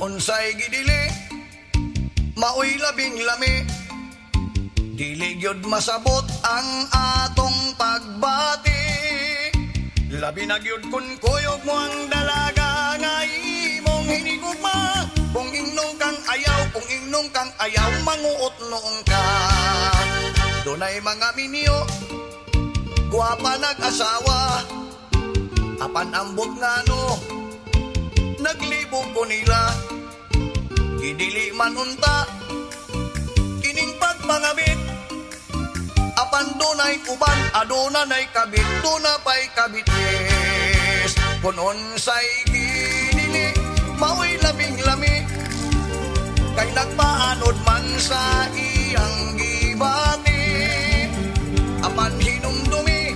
unsay gidili maoy labing lami dili gyud masabot ang atong pagbati labi na gyud kun kuyog mo ang dalaga nga imong hinigugma kung ingnon kang ayaw manguot noong ka dunay mga minyo guwapa nag-asawa apan ambot nga no naglibog ko nila gidili man unta kining pagpangabit apan dunay uban adunay kabit dunapay kabit yes kun unsay gidili maoy labing lami kay nagpaanod man sa iyang gibati apan hinumdumi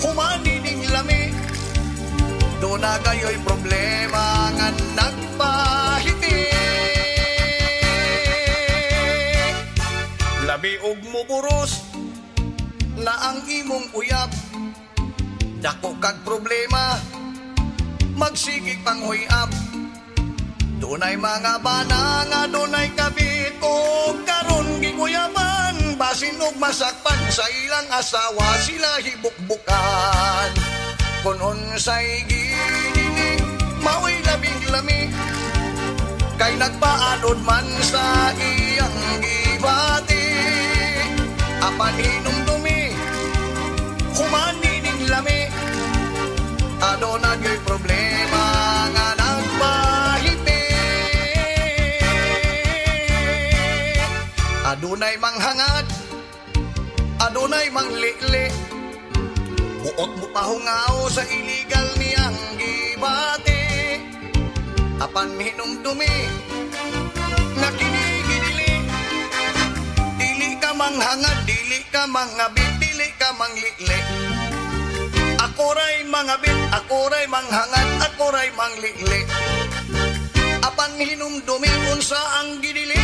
humani ning lami duna kayo'y problema nga nagpahiti labi og muburos na ang imong uyab dako kag problema magsigig panghuyab dunay mga bana nga dunay kabit o karon giguyaban basin og masakpan sa ilang asawa sila hibukbukan kun unsay gidili maoy labing lami kay nagpaanod man sa iyang gibati apan hinumdumi humani ning lami aduna gyud problema nga nagpahiti adunay manghangad adunay manglili buot mo pahungaw sa iligal niyang gibati apan hinumdumi nga kinigidili dili ka manghangad dili ka mangabit dili ka manglili ako ray mangabit ako ray manghangad ako ray manglili apan hinumdumi unsa ang gidili